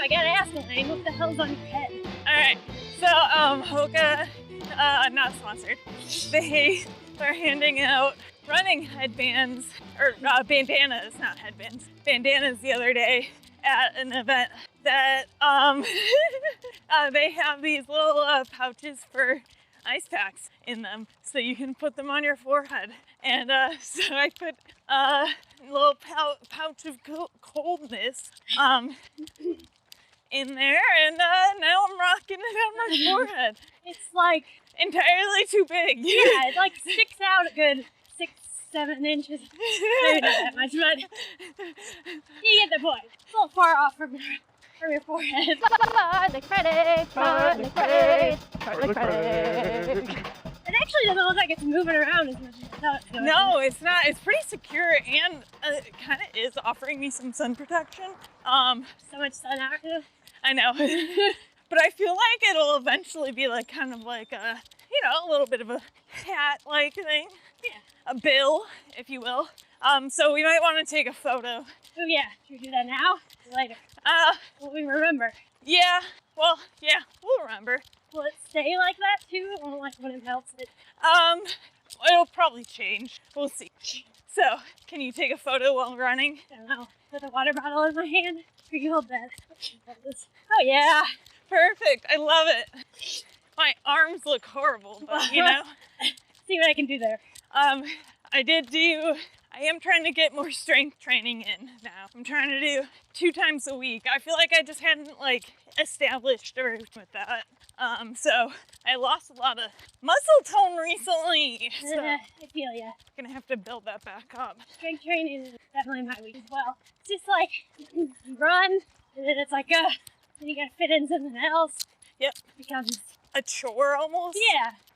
I gotta ask Elaine, what the hell's on your head? Alright, so, Hoka, not sponsored. They are handing out running headbands, or bandanas, not headbands, bandanas the other day at an event that, they have these little pouches for ice packs in them, so you can put them on your forehead. And so I put a little pouch of coldness in there, and now I'm rocking it on my forehead. It's like entirely too big. Yeah, it like sticks out a good 6-7 inches. Maybe not that much, but you get the point. It's a little far off from your forehead. Fartlek Friday, Fartlek Friday, Fartlek Friday. It actually doesn't look like it's moving around as much as I thought it was. No, it's not. It's pretty secure, and it kind of is offering me some sun protection. So much sun out here. I know. But I feel like it'll eventually be like kind of like a, a little bit of a hat-like thing. Yeah. A bill, if you will. So we might want to take a photo. Oh yeah, should we do that now or later? Will we remember? Yeah, well, yeah, we'll remember. Will it stay like that too, or like when it melts it? It'll probably change. We'll see. So, can you take a photo while running? I don't know. With a water bottle in my hand? Or you hold that? Oh yeah. Perfect. I love it. My arms look horrible, but See what I can do there. I am trying to get more strength training in now. I'm trying to do 2 times a week. I feel like I just hadn't established a routine with that. So I lost a lot of muscle tone recently. So I feel ya. Gonna have to build that back up. Strength training is definitely my week as well. It's just like you run, and then it's like then you gotta fit in something else. Yep. It becomes a chore almost.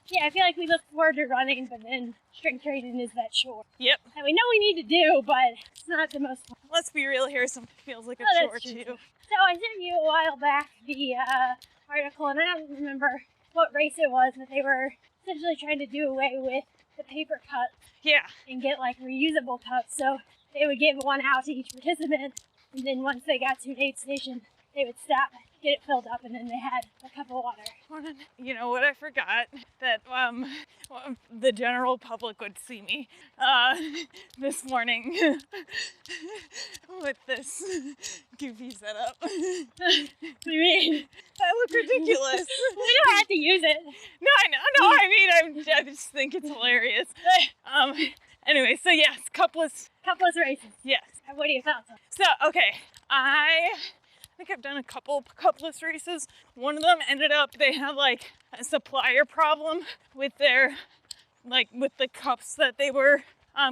Yeah, I feel like we look forward to running, but then strength training is that chore. Yep. And we know we need to do, but it's not the most fun. Let's be real here, some feels like a chore too. So I sent you a while back the article, and I don't remember what race it was, but they were essentially trying to do away with the paper cups. Yeah. And get reusable cups, so they would give one out to each participant, and then once they got to an aid station, they would stop, get it filled up, and then they had a cup of water. You know what I forgot? That the general public would see me this morning with this goofy setup. What do you mean? I look ridiculous. We don't have to use it. No, I know. I mean, I just think it's hilarious. Anyway, so yes, Cupless races. Yes. What are your thoughts on it? So, okay, I think I've done a couple Cupless races. One of them ended up, they had a supplier problem with their, with the cups that they were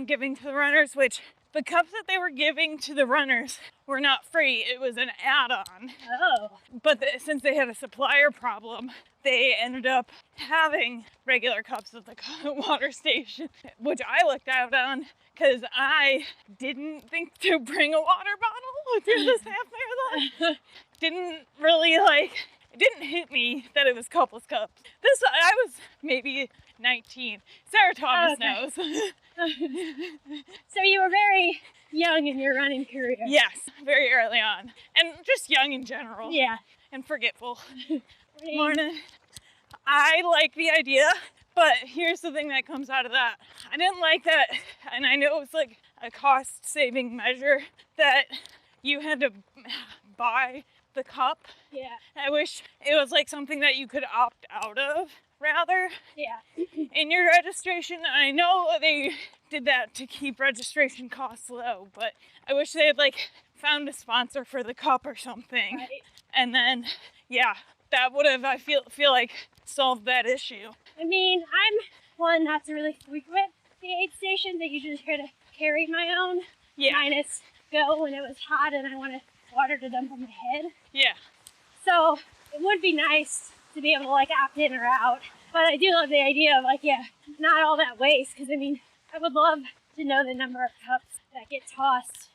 giving to the runners, which the cups that they were giving to the runners were not free. It was an add-on. Oh. But since they had a supplier problem, they ended up having regular cups at the water station, which I looked out on because I didn't think to bring a water bottle through this half marathon. Didn't really it didn't hit me that it was Cupless cups. I was maybe 19. Sarah Thomas knows. So you were very young in your running career. Yes, very early on. And just young in general. Yeah. And forgetful. Morning. I like the idea, but here's the thing that comes out of that. I didn't like that, and I know it was a cost-saving measure that you had to buy the cup. Yeah. I wish it was something that you could opt out of, rather. Yeah. In your registration. I know they did that to keep registration costs low, but I wish they had found a sponsor for the cup or something. Right. And then, yeah, that would have, I feel solved that issue. I mean, I'm one not to really frequent the aid stations. I usually try to carry my own. Yeah. Minus go when it was hot and I wanted water to dump on my head. Yeah. So it would be nice to be able to opt in or out. But I do love the idea of not all that waste, because I mean, I would love to know the number of cups that get tossed,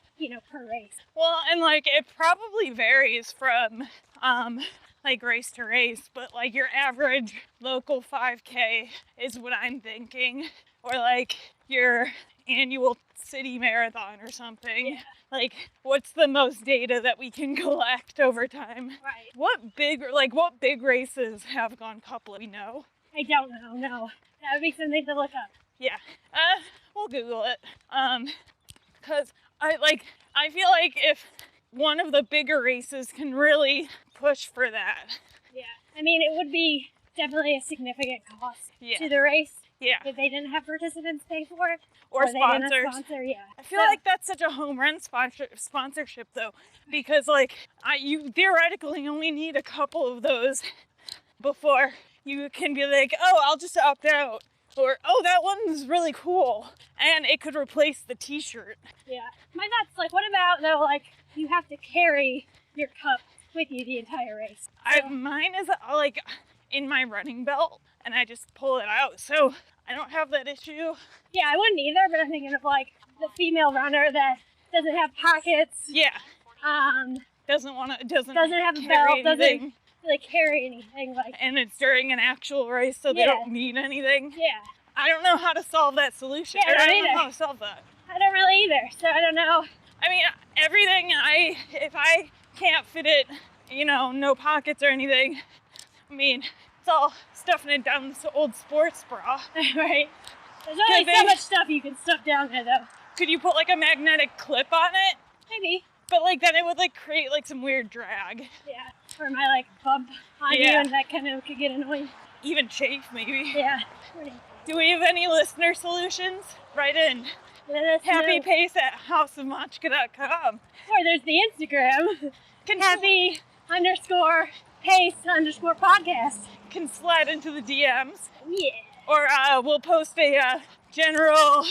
per race. Well, and it probably varies from race to race, but your average local 5K is what I'm thinking, or your annual city marathon or something. Yeah. Like, what's the most data that we can collect over time? Right. What big races have gone coupless? We know. I don't know. No, that would be something to look up. Yeah. We'll Google it. 'Cause I feel like if one of the bigger races can really push for that. Yeah. I mean, it would be definitely a significant cost to the race. Yeah. If they didn't have participants pay for it. Or they didn't sponsors. Sponsor, yeah. I feel like that's such a home run sponsorship though, because like you theoretically only need a couple of those before you can be like, oh, I'll just opt out. Or, oh, that one's really cool. And it could replace the t-shirt. Yeah. My thoughts, like, what about, though, like, you have to carry your cup with you the entire race? So. Mine is, like, in my running belt, and I just pull it out. So I don't have that issue. Yeah, I wouldn't either, but I'm thinking of, like, the female runner that doesn't have pockets. Yeah. Doesn't have a belt, doesn't really carry anything, like, and it's during an actual race, so they don't need anything. Yeah. I don't know how to solve that solution. Yeah, I don't know how to solve that. I don't really either, so I don't know. I mean, everything if I can't fit it, no pockets or anything, I mean, it's all stuffing it down this old sports bra. Right. There's only so much stuff you can stuff down there, though. Could you put, like, a magnetic clip on it? Maybe. But, like, then it would, like, create, like, some weird drag. Yeah. Or my, like, bump on you, and that kind of could get annoying. Even chafe, maybe. Yeah. Do we have any listener solutions? Write in. happypace@houseofmachka.com. Or there's the Instagram. happy_pace_podcast. Can slide into the DMs. Yeah. Or we'll post a general,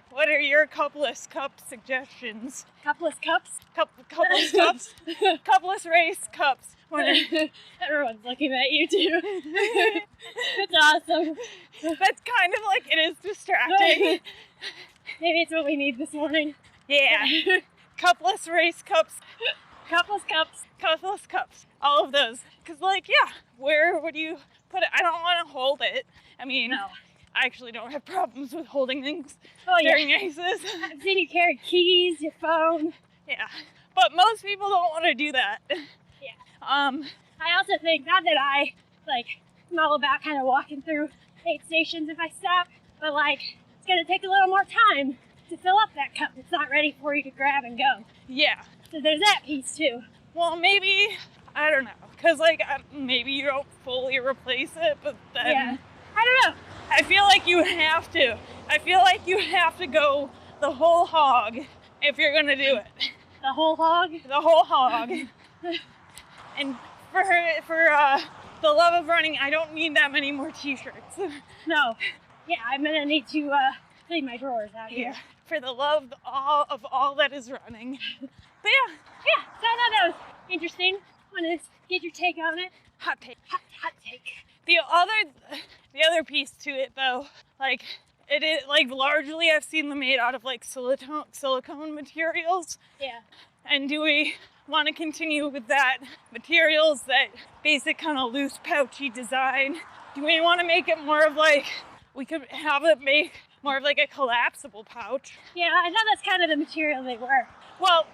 what are your cupless cup suggestions? Cupless cups? Cupless cups? Cupless race cups. Everyone's looking at you too. It's awesome. That's kind of like, it is distracting. Maybe it's what we need this morning. Yeah. Cupless race cups. Cupless cups. Cupless cups. All of those. Because, like, yeah, where would you put it? I don't want to hold it. I mean, no. I actually don't have problems with holding things during races. I've seen you carry keys, your phone. Yeah. But most people don't want to do that. Yeah. I also think, not that I'm all about kind of walking through aid stations if I stop, but, it's going to take a little more time to fill up that cup. It's not ready for you to grab and go. Yeah. So there's that piece, too. Well, maybe, I don't know, because, maybe you don't fully replace it, but then... Yeah. I don't know. I feel like you have to. I feel like you have to go the whole hog if you're going to do it. The whole hog? The whole hog. And for the love of running, I don't need that many more t-shirts. No. Yeah, I'm going to need to clean my drawers out here. Yeah. For the love of all that is running. But yeah. Yeah, so I thought that was interesting. Want to get your take on it? Hot take. Hot take. The other piece to it, though, it is, largely I've seen them made out of, silicone materials. Yeah. And do we want to continue with that materials, that basic kind of loose, pouchy design? Do we want to make it more of, we could have it make more of, a collapsible pouch? Yeah, I thought that's kind of the material they were. Well,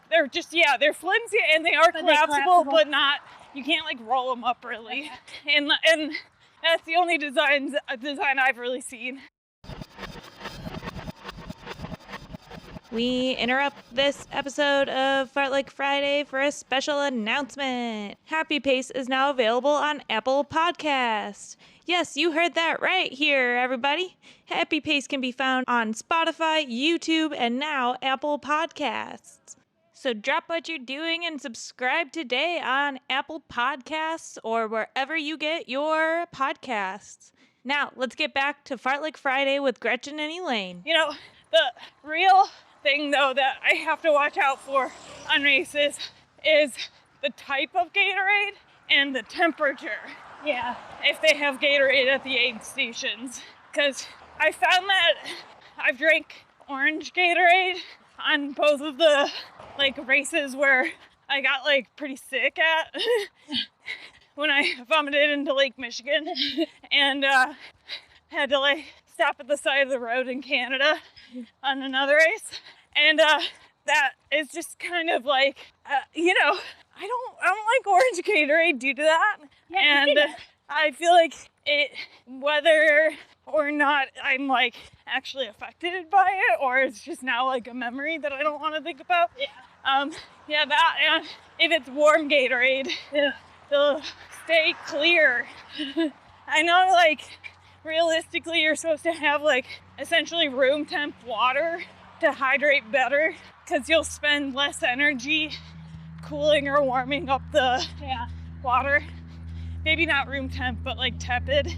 they're just, they're flimsy, and they are collapsible, but not... You can't roll them up really, and that's the only design I've really seen. We interrupt this episode of Fartlek Friday for a special announcement. Happy Pace is now available on Apple Podcasts. Yes, you heard that right here, everybody. Happy Pace can be found on Spotify, YouTube, and now Apple Podcasts. So drop what you're doing and subscribe today on Apple Podcasts or wherever you get your podcasts. Now, let's get back to Fartlek Friday with Gretchen and Elaine. The real thing, though, that I have to watch out for on races is the type of Gatorade and the temperature. Yeah. If they have Gatorade at the aid stations. Because I found that I've drank orange Gatorade on both of the races where I got pretty sick at when I vomited into Lake Michigan and had to stop at the side of the road in Canada. on another race. And that is just kind of like, you know, I don't like orange Gatorade due to that. Yeah, And I feel like whether or not I'm like actually affected by it, or it's just now like a memory that I don't want to think about. Yeah. Yeah, that, and if it's warm Gatorade, they'll stay clear. I know, like, realistically you're supposed to have like essentially room temp water to hydrate better, because you'll spend less energy cooling or warming up the water. Maybe not room temp, but like tepid.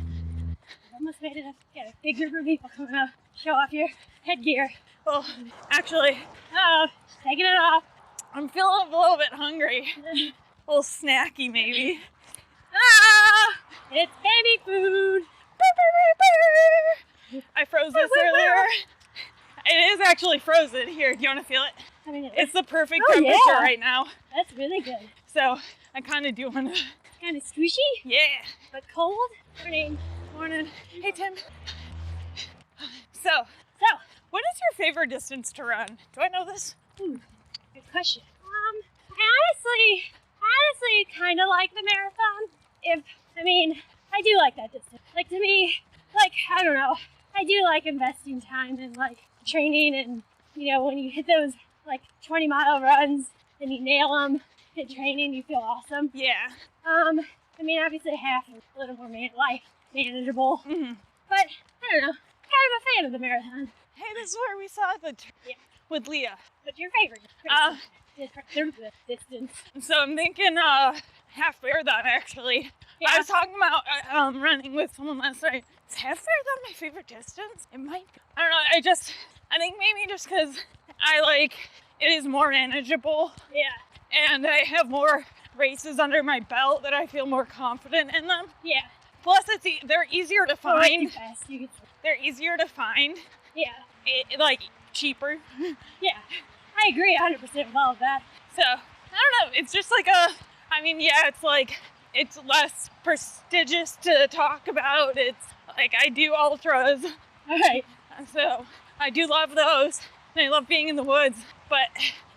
Almost made it up. Got a big group of people coming up. Show off your headgear. Well, actually, Taking it off. I'm feeling a little bit hungry. A little snacky, maybe. It's baby food. I froze this earlier. It is actually frozen. Here, do you want to feel it? I mean, It's the perfect temperature right now. That's really good. So I kind of do want to. Kind of squishy, Yeah. but cold. Morning. Morning. Hey, Tim. So, what is your favorite distance to run? Do I know this? Good question. I honestly kind of like the marathon. I do like that distance. Like, to me, like, I don't know. I do like investing time in, like, training, and, you know, when you hit those, like, 20-mile runs and you nail them in training, you feel awesome. Yeah. Obviously half is a little more manageable. Mm-hmm. But, I don't know. Kind of a fan of the marathon. Hey, this is where we saw the with Leah. What's your favorite distance? So I'm thinking half marathon, actually. Yeah. I was talking about running with someone last night. Is half marathon my favorite distance? It might be. I don't know. I think maybe just because it is more manageable. Yeah. And I have more races under my belt that I feel more confident in them. Yeah. Plus, they're easier to find. Too fast. They're easier to find. Yeah. Cheaper. Yeah. I agree 100% with all of that. So, I don't know. It's just it's less prestigious to talk about. It's like I do ultras. All right. So, I do love those. And I love being in the woods. But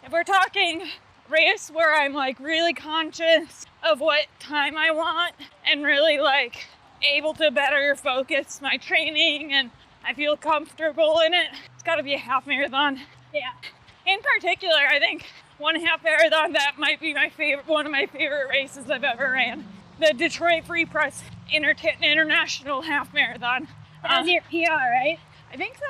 if we're talking race where I'm really conscious of what time I want and really able to better focus my training and I feel comfortable in it, it's got to be a half marathon. Yeah. In particular, I think one half marathon that might be one of my favorite races I've ever ran. The Detroit Free Press International Half Marathon. That was your PR, right? I think so.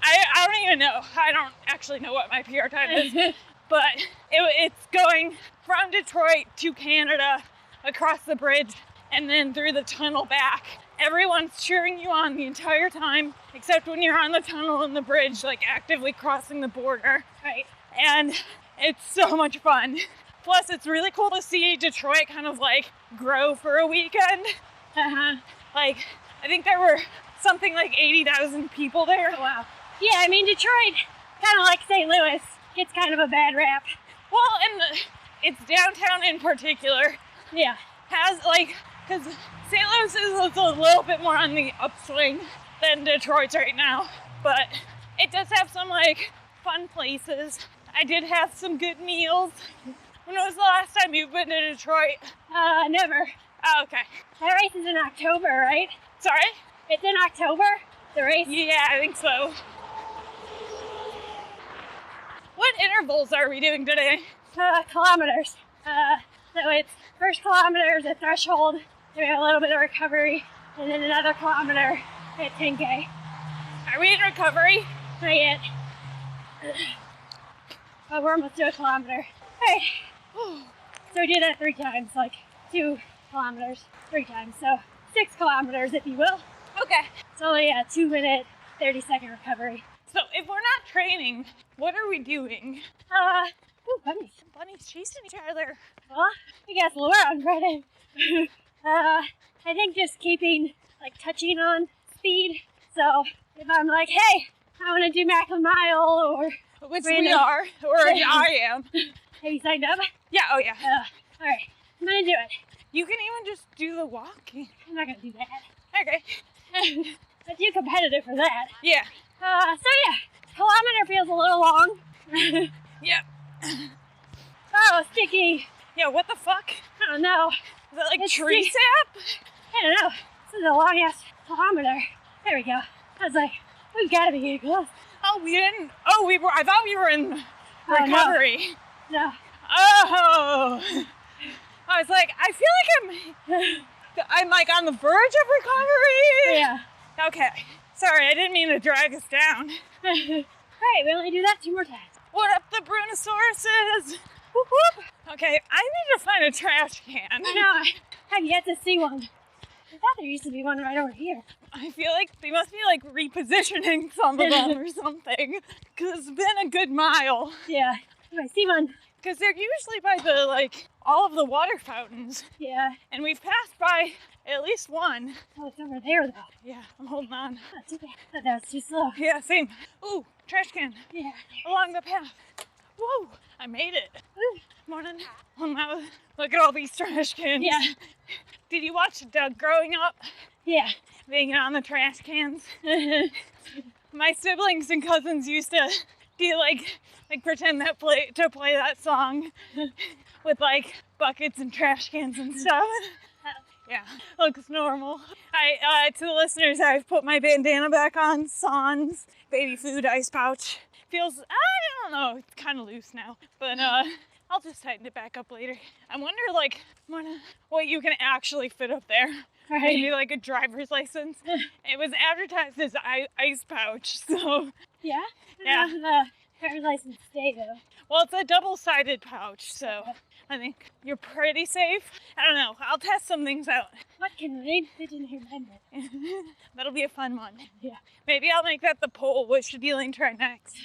I don't even know. I don't actually know what my PR time is. But it's going from Detroit to Canada, across the bridge, and then through the tunnel back. Everyone's cheering you on the entire time, except when you're on the tunnel and the bridge, actively crossing the border. Right. And it's so much fun. Plus, it's really cool to see Detroit kind of grow for a weekend. Uh-huh. I think there were something like 80,000 people there. Oh, wow. Yeah, Detroit, kind of like St. Louis, gets kind of a bad rap. Well, and it's downtown in particular. Yeah. Has, because St. Louis is a little bit more on the upswing than Detroit's right now. But it does have some, fun places. I did have some good meals. When was the last time you've been to Detroit? Never. Oh, okay. That race is in October, right? Sorry? It's in October, the race? Yeah, I think so. What intervals are we doing today? Kilometers. So it's first kilometer is a threshold, then we have a little bit of recovery, and then another kilometer at 10K. Are we in recovery? Not yet. But we're almost to a kilometer. Alright. So we do that 3 times, 2 kilometers, 3 times. So 6 kilometers, if you will. Okay. It's only a 2-minute, 30-second recovery. So if we're not training, what are we doing? Bunnies. Bunnies chasing each other. Well, we got Laura on Friday. I think just keeping, touching on speed. So if I'm hey, I want to do Macklin Mile or... Which we are, or I am. Have you signed up? Yeah, oh yeah. All right, I'm going to do it. You can even just do the walking. I'm not going to do that. Okay. too competitive for that. Yeah. So yeah, kilometer feels a little long. Yep. Oh, sticky. Yeah, what the fuck? I don't know. Is that like It's tree sticky. sap? I don't know. This is a long ass kilometer. There we go. I was like, we've got to be getting close. Oh, we didn't. Oh, we were. I thought we were in recovery. No. Oh. I was like, I feel like I'm like on the verge of recovery. Yeah. Okay. Sorry, I didn't mean to drag us down. Alright, we only do that 2 more times. What up, the Brunosauruses? Whoop, whoop. Okay, I need to find a trash can. I know, I have yet to see one. I thought there used to be one right over here. I feel like they must be like repositioning some of them or something. Because it's been a good mile. Yeah, if I see one. Because they're usually by the, like, all of the water fountains. Yeah. And we've passed by at least one. Oh, it's over there though. Yeah, I'm holding on. Not too bad. I thought that was too slow. Yeah, same. Ooh, trash can. Yeah. Along the path. Whoa, I made it. Ooh. Morning. Well, now, look at all these trash cans. Yeah. Did you watch Doug growing up? Yeah. Being on the trash cans? My siblings and cousins used to do like pretend to play that song with like buckets and trash cans and stuff. Yeah, looks normal. To the listeners, I've put my bandana back on. Sans baby food ice pouch. Feels, I don't know, it's kind of loose now, but I'll just tighten it back up later. I wonder like what you can actually fit up there. Right. Maybe like a driver's license. It was advertised as ice pouch, so. Yeah? Yeah. The driver's license stay though. Well, it's a double-sided pouch, so I think you're pretty safe. I don't know. I'll test some things out. What can Elaine fit in her bed? That'll be a fun one. Yeah. Maybe I'll make that the poll. What should Elaine try next?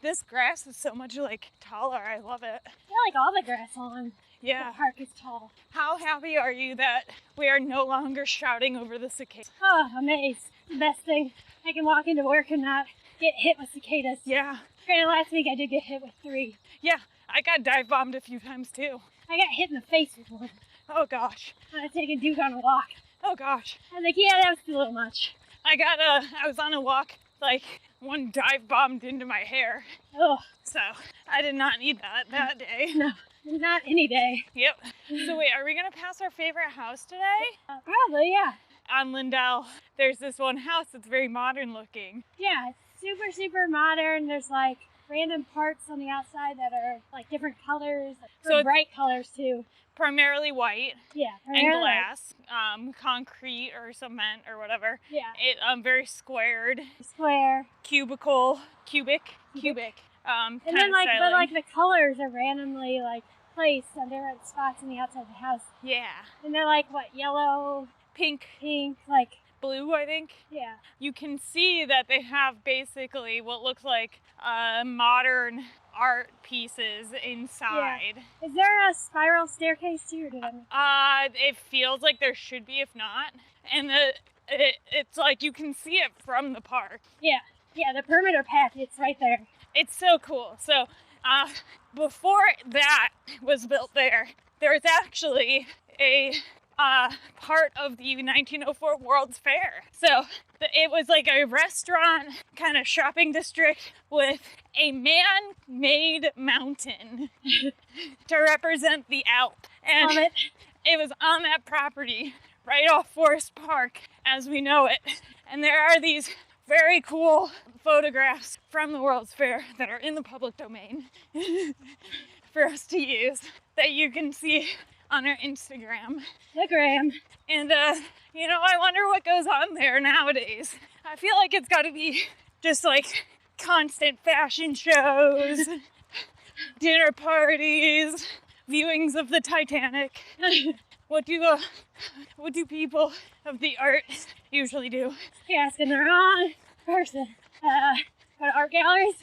This grass is so much like taller. I love it. I feel like all the grass on Yeah. the park is tall. How happy are you that we are no longer shouting over the cicadas? Oh, amazed. The best thing. I can walk into work and not get hit with cicadas. Yeah. Granted, last week I did get hit with 3. Yeah. I got dive bombed a few times too. I got hit in the face with one. Oh gosh. I was taking Duke on a walk. Oh gosh. I was like, yeah, that was a little much. I was on a walk, like one dive bombed into my hair. Oh, So I did not need that day. no, not any day. Yep. So wait, are we gonna pass our favorite house today? Probably, yeah. On Lindell, there's this one house that's very modern looking. Yeah, it's super, super modern. There's like random parts on the outside that are like different colors, like So bright colors too. Primarily white Yeah, and primarily. glass, concrete or cement or whatever. Yeah, It very squared, square. cubic. And then like, but like the colors are randomly like placed on different spots on the outside of the house. yeah, And they're like what, yellow, pink, pink, like, blue, I think. yeah. You can see that they have basically what looks like modern art pieces inside. Is there a spiral staircase too, or did I miss It feels like there should be, if not. And it's like you can see it from the park. Yeah, the perimeter path, it's right there. It's so cool. So before that was built there was actually a part of the 1904 World's Fair. So it was like a restaurant kind of shopping district with a man-made mountain to represent the Alp. And Love it. it was on that property right off Forest Park as we know it. And there are these very cool photographs from the World's Fair that are in the public domain for us to use that you can see on our Instagram. The gram. And, I wonder what goes on there nowadays. I feel like it's got to be just like constant fashion shows, dinner parties, viewings of the Titanic. What do people of the art usually do? You're asking the wrong person. Go to art galleries.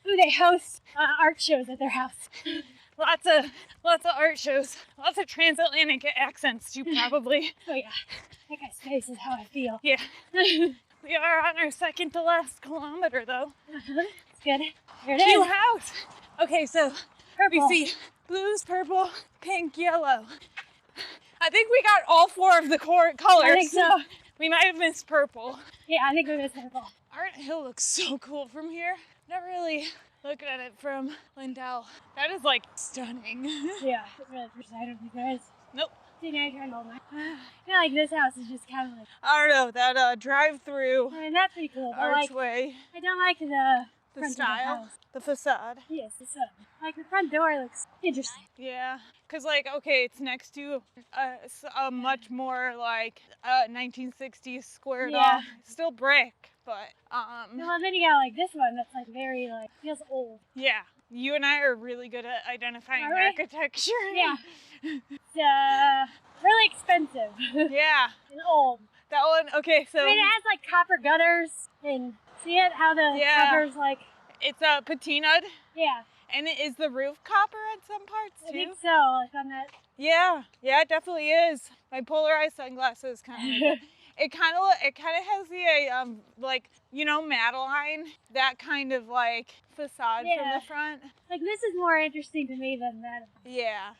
Ooh, they host art shows at their house. Lots of art shows. Lots of transatlantic accents too, probably. Oh yeah, that guy's face is how I feel. Yeah. We are on our second to last kilometer, though. It's good. Here it New is. house. Okay, so Purple. we see blues, purple, pink, yellow. I think we got all 4 of the colors. I think so. We might have missed purple. Yeah, I think we're gonna circle. Underhill looks so cool from here. Never really looked at it from Lindell. That is like stunning. Yeah, it's really first sight of you guys. Nope. See, now you're trying to hold my. I feel like this house is just kind of like. I don't know, that drive-through I mean, that's pretty cool. But archway. Like, I don't like the front style, of the house. the facade. Yes, the sun. Like the front door looks interesting. Yeah, because like, okay, it's next to a much more like 1960s squared off, still brick, but Well, then you got like this one that's like very like feels old. yeah, you and I are really good at identifying Are we? architecture. Yeah. It's really expensive. Yeah, And old. that one. Okay, so I mean, it has like copper gutters and see it how the cover's like. it's patinaed, Yeah. and it is the roof copper at some parts I too. think so. Like on that. Yeah, it definitely is. My polarized sunglasses kind of. It kind of has the like, you know, Madeline, that kind of like facade from the front. Like this is more interesting to me than that. Yeah.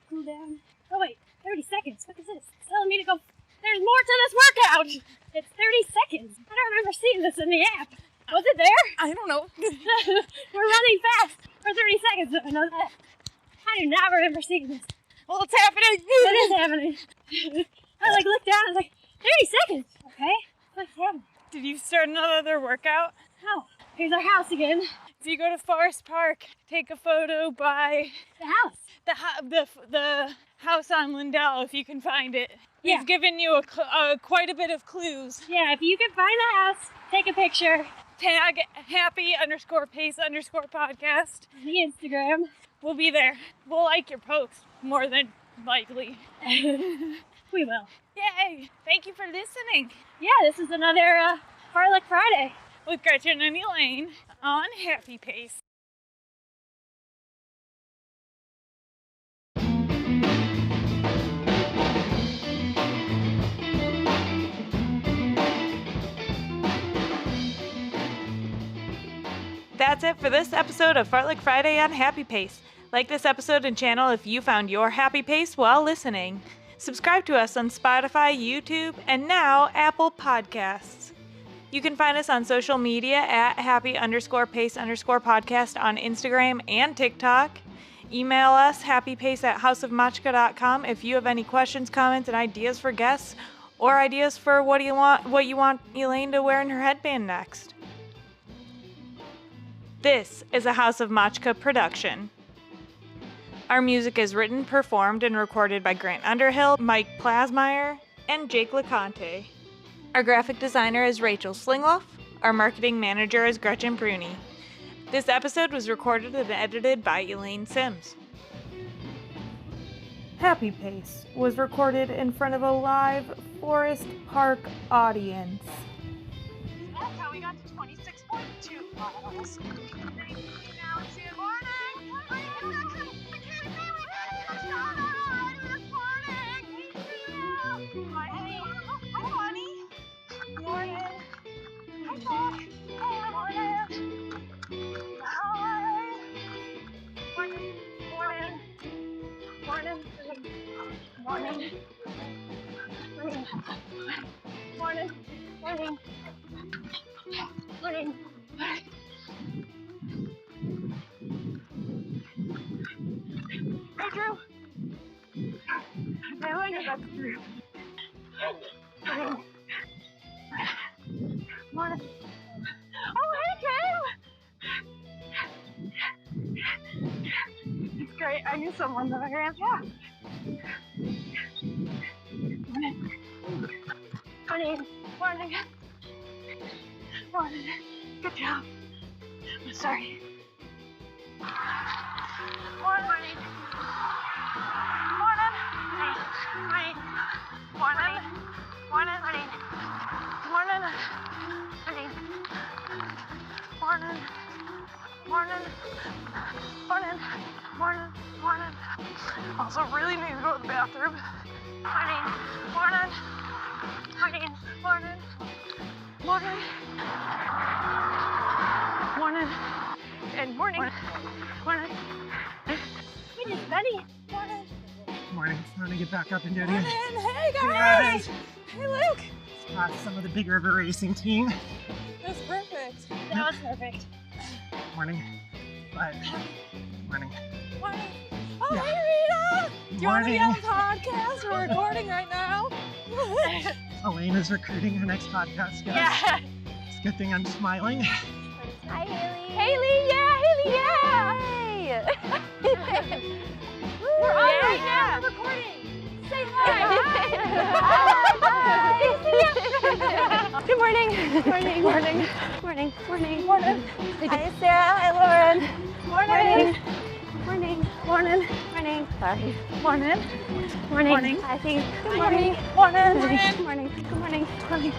Cool down. Oh wait, 30 seconds. What is this? It's telling me to go. There's more to this workout. It's 30 seconds. I don't remember seeing this in the app. Was it there? I don't know. We're running fast for 30 seconds. I know that. I do not remember seeing this. Well, it's happening. It is happening. I like looked down and was like, 30 seconds. Okay. What's happening? Did you start another workout? Oh, here's our house again. If you go to Forest Park, take a photo by The house. the house on Lindell if you can find it. Yeah. We've given you quite a bit of clues. Yeah, if you can find the house, take a picture. Tag happy_pace_podcast. The Instagram. We'll be there. We'll like your post more than likely. We will. Yay! Thank you for listening. Yeah, this is another Fartlek Friday. With Gretchen and Elaine on Happy Pace. That's it for this episode of Fartlek Friday on Happy Pace. Like this episode and channel if you found your happy pace while listening. Subscribe to us on Spotify, YouTube, and now Apple Podcasts. You can find us on social media at happy_pace_podcast on Instagram and TikTok. Email us happypace@houseofmachka.com if you have any questions, comments, and ideas for guests, or ideas for what you want Elaine to wear in her headband next. This is a House of Machka production. Our music is written, performed, and recorded by Grant Underhill, Mike Plasmeier, and Jake Laconte. Our graphic designer is Rachel Slingluff. Our marketing manager is Gretchen Brune. This episode was recorded and edited by Elaine Sims. Happy Pace was recorded in front of a live Forest Park audience. That's how we got to 26.2 miles. Now it's good morning. Hey, Drew. I wonder about Drew. Morning. Oh, hey, Drew. It's great. I knew someone that I ran past. Morning. Morning. Morning. Good job. I'm sorry. Morning. Morning. Morning. Morning. Morning. Morning. Morning. Morning. Morning. Morning. Morning. Morning. Morning. Also really need to go to the bathroom. Morning. Morning. Morning. Morning. Morning. Morning. And morning. Morning. We just Benny. Morning. morning. I'm gonna get back up and do it again. Hey guys! Hey Luke! Some of the big river racing team. That's perfect. That was perfect. Morning. But morning. Morning. Oh, Yeah. hey Rita! Do you want to be Morning. on the podcast? We're recording right now. Elaine is recruiting her next podcast guest. Yeah. It's a good thing I'm smiling. Hi, Haley. Haley, yeah, we're on right now. We're recording. Say hi. Good morning. Morning. Morning. Morning. Morning. Morning. Hi, Sarah. Hi, Lauren. Morning. Morning. Morning. Morning. Sorry. Morning. Morning. Morning. I think. Good Morning. morning. Morning. Morning. Good morning. Morning.